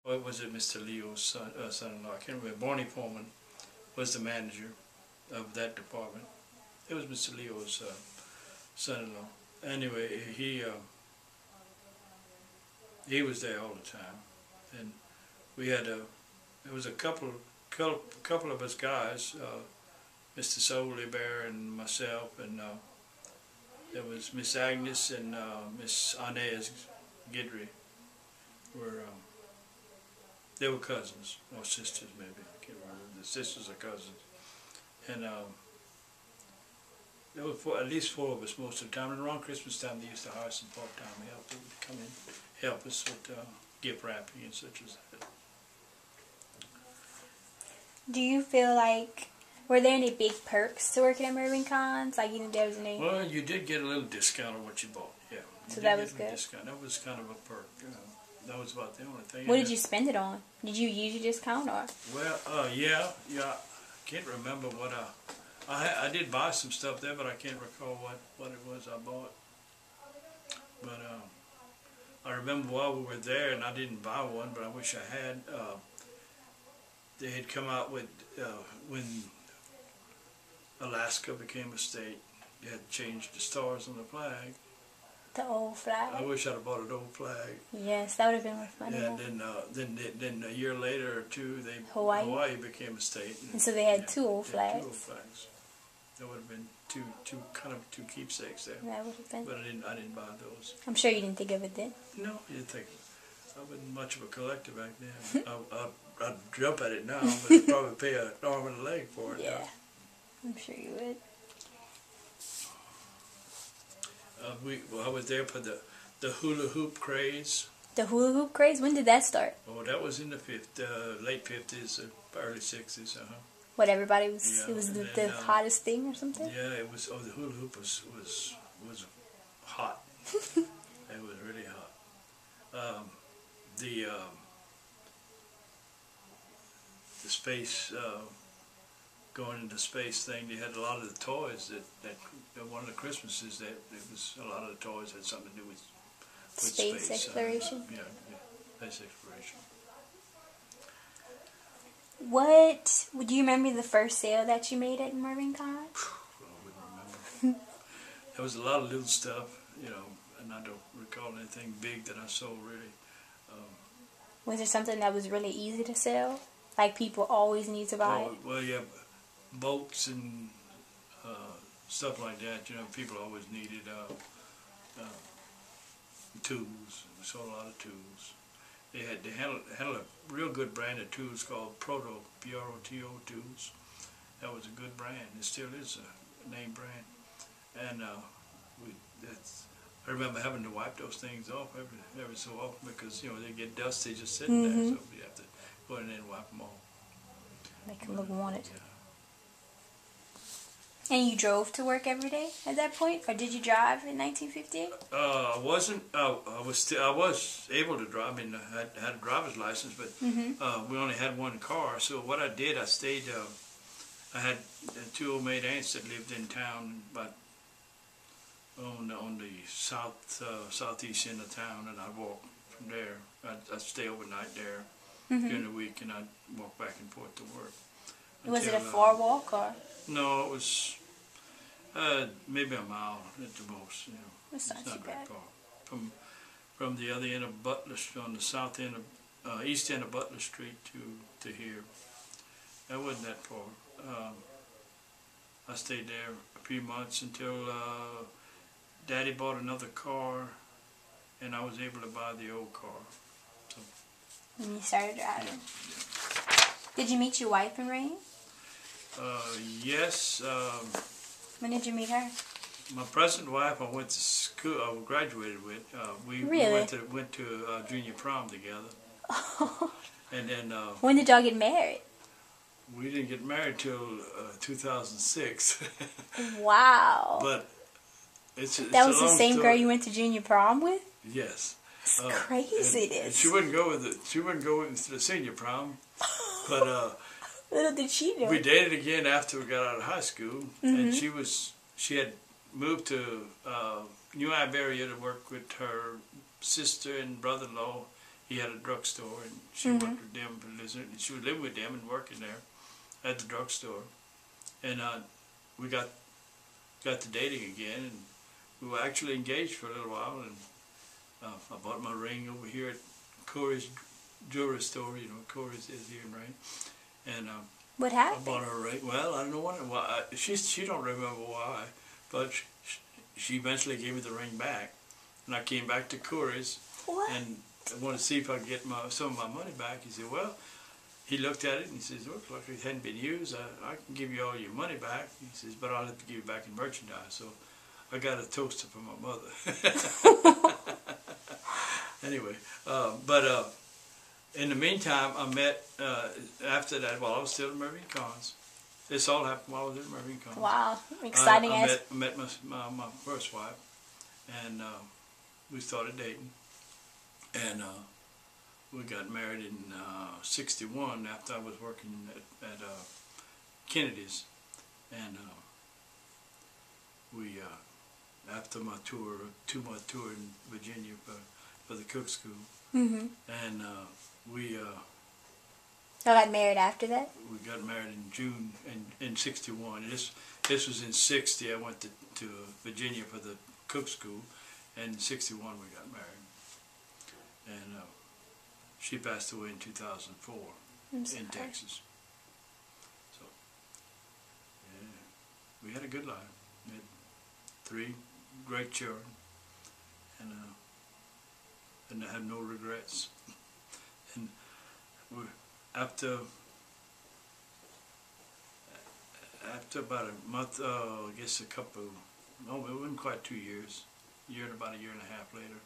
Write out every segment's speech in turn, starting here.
Or was it Mr. Leo's son-in-law? I can't remember. Barney Foreman was the manager of that department. It was Mr. Leo's son-in-law. Anyway, he was there all the time, and we had there was a couple of us guys, Mr. Soley Bear and myself, and there was Miss Agnes and Miss Inez Guidry. They were cousins, or sisters maybe, I can't remember. The sisters or cousins. And there were at least 4 of us most of the time. And around Christmas time they used to hire some part-time help that would come in, help us with gift wrapping and such as that. Do you feel like, were there any big perks to working at Mervyn Cons? Like, there was any... Well, you did get a little discount on what you bought, yeah. So that was good? Discount. That was kind of a perk, that was about the only thing. What did you spend it on? Did you use your discount or? Well, yeah. I can't remember what I did buy some stuff there, but I can't recall what it was I bought. But I remember while we were there, and I didn't buy one, but I wish I had. They had come out with when Alaska became a state. They had changed the stars on the flag. The old flag. I wish I'd have bought an old flag. Yes, that would have been worth money. And then a year later or two, Hawaii became a state. And so they had 2 old flags. 2 old flags. There would have been two keepsakes there. That would have been. But I didn't buy those. I'm sure you didn't think of it then. No, you didn't think. I wasn't much of a collector back then. I'd jump at it now, but I'd probably pay an arm and a leg for it. Yeah, now. I'm sure you would. I was there for the hula hoop craze. The hula hoop craze? When did that start? Oh, that was in the late 50s, early 60s. What, everybody was? Yeah, it was the hottest thing or something? Yeah, it was. Oh, the hula hoop was hot. It was really hot. The space. Going into space thing, they had a lot of the toys that one of the Christmases that it was a lot of the toys had something to do with space exploration. Yeah, space exploration. What do you remember the first sale that you made at Mervyn Con? I wouldn't remember. There was a lot of little stuff, and I don't recall anything big that I sold really. Was there something that was really easy to sell, like people always need to buy? Oh, well, yeah. Boats and stuff like that, people always needed tools. We sold a lot of tools. They had a real good brand of tools called Proto, P-R-O-T-O tools. That was a good brand. It still is a name brand. And I remember having to wipe those things off every so often because they get dusty just sitting there, so we have to go in there and wipe them off. Make them look wanted. Yeah. And you drove to work every day at that point, or did you drive in 1958? I wasn't. I was able to drive. I mean, I had a driver's license, but we only had one car. So what I did, I stayed. I had 2 old maid aunts that lived in town, but on the southeast end of town, and I'd walk from there. I'd stay overnight there during the week, and I'd walk back and forth to work. Was it a far walk or? No, it was maybe a mile at the most. It's not very bad. far. From the other end of Butler, on the south end of east end of Butler Street to here. That wasn't that far. I stayed there a few months until Daddy bought another car, and I was able to buy the old car. So. When you started driving. Yeah. Did you meet your wife in Rain? Yes. When did you meet her? My present wife, I went to school. I graduated with. We went to junior prom together. And then. When did y'all get married? We didn't get married till 2006. Wow. But it's that was the same story. girl you went to junior prom with? Yes. It's crazy. And she wouldn't go with it. She wouldn't go with the senior prom. But little did she know. We dated again after we got out of high school, and she had moved to New Iberia to work with her sister and brother-in-law he had a drugstore, and she worked with them. She was living with them and working there at the drugstore. And we got to dating again, and we were actually engaged for a little while. And I bought my ring over here at Corey's jewelry store. You know, Corey's is here, right? And what happened? I bought her a ring. Well, I don't know why. She don't remember why, but she eventually gave me the ring back, and I came back to Corey's. What? And I wanted to see if I could get some of my money back. He said, well, he looked at it and he says, looks like it hadn't been used. I can give you all your money back. He says, but I'll have to give you back in merchandise. So I got a toaster from my mother. Anyway, but in the meantime, I met, after that, while I was still at Mervyn Cons. This all happened while I was at Mervyn Cons. Wow, exciting. I met my first wife, and we started dating. And we got married in '61 after I was working at Kennedy's. And we, after my tour, 2-month tour in Virginia for the cook school, and we got married after that? We got married in June in '61. This was in '60. I went to Virginia for the cook school, and in '61 we got married. And she passed away in 2004 in Texas. So, yeah, we had a good life. We had 3 great children, and I had no regrets. And after about a month, I guess it wasn't quite 2 years, about a year and a half later,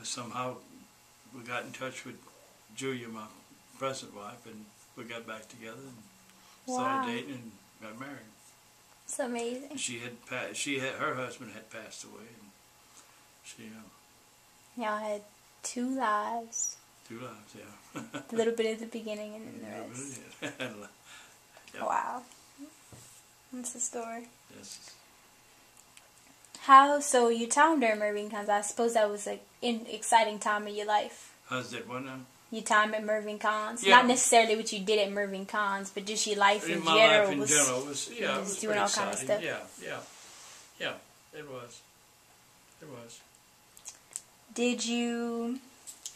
somehow we got in touch with Julia, my present wife, and we got back together and started dating and got married. It's amazing. Her husband had passed away, and she y'all had 2 lives. 2 lives, yeah. A little bit at the beginning and then the rest. Yep. Wow. That's the story. Yes. So your time during Mervyn Cons, I suppose that was an exciting time in your life. How's that one now? Your time at Mervyn Cons. Yeah. Not necessarily what you did at Mervyn Cons, but just your life in my general. Life in general was, yeah, it was doing all exciting. kind of stuff. Yeah, it was. It was.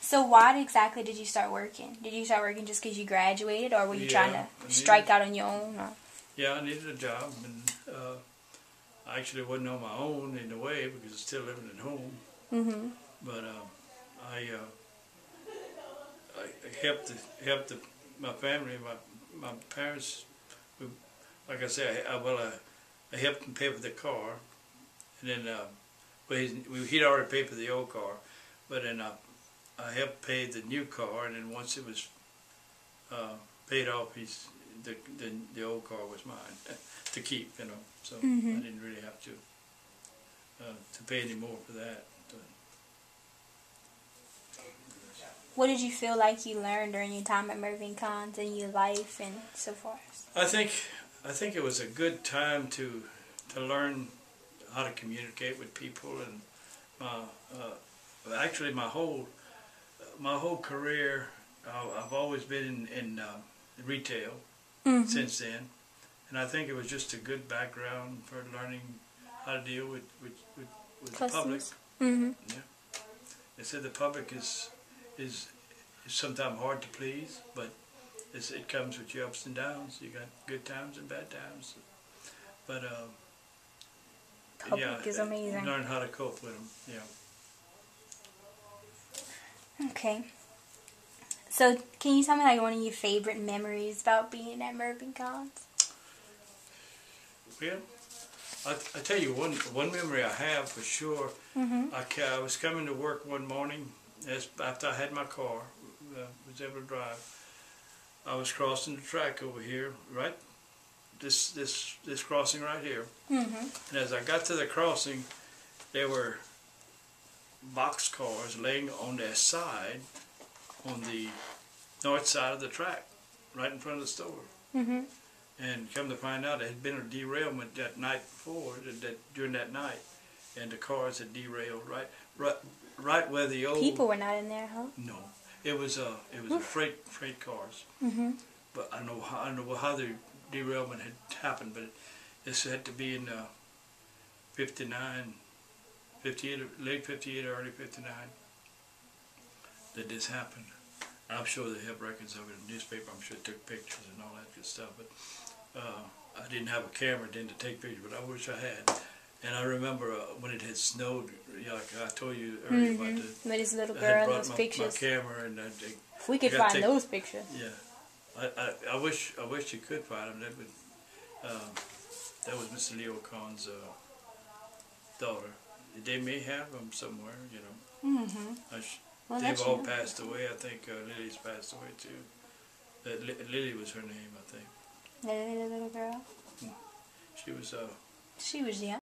So why exactly did you start working? Did you start working just because you graduated, or were you trying to strike out on your own? Or? Yeah, I needed a job, and I actually wasn't on my own in a way because I was still living at home. But I helped my family, my parents. Like I said, I helped them pay for the car, and then he'd already paid for the old car, but then I helped pay the new car, and then once it was paid off, the old car was mine to keep, you know. So I didn't really have to pay any more for that. What did you feel like you learned during your time at Mervyn Cons in your life and so forth? I think it was a good time to learn how to communicate with people, and actually my whole career I've always been in retail since then, and I think it was just a good background for learning how to deal with the public. Yeah, they said the public is sometimes hard to please, but it comes with your ups and downs. You got good times and bad times, but public is amazing. Learn how to cope with them. Yeah. Okay. So, can you tell me like one of your favorite memories about being at Mervyn Cons? Well, I tell you one memory I have for sure. I was coming to work one morning after I had my car, was able to drive. I was crossing the track over here, right? This crossing right here. And as I got to the crossing, there were boxcars laying on their side, on the north side of the track, right in front of the store. And come to find out, there had been a derailment that night before, during that night, and the cars had derailed right right where the old people were not in there, huh? No, it was a freight cars. But I don't know how the derailment had happened, but this had to be in 59, 58, late 58 or early 59 that this happened. I'm sure they have records of it in the newspaper. I'm sure they took pictures and all that good stuff. But I didn't have a camera then to take pictures, but I wish I had. And I remember when it had snowed, like I told you earlier about the... With his little I girl had and brought those my pictures. camera and If we could find those pictures. Yeah. I wish you could find them. That was Mr. Leo Kahn's daughter. They may have them somewhere, you know. Well, they've all passed away. I think Lily's passed away too. Lily was her name, I think. Lily, the little girl. She was. She was young.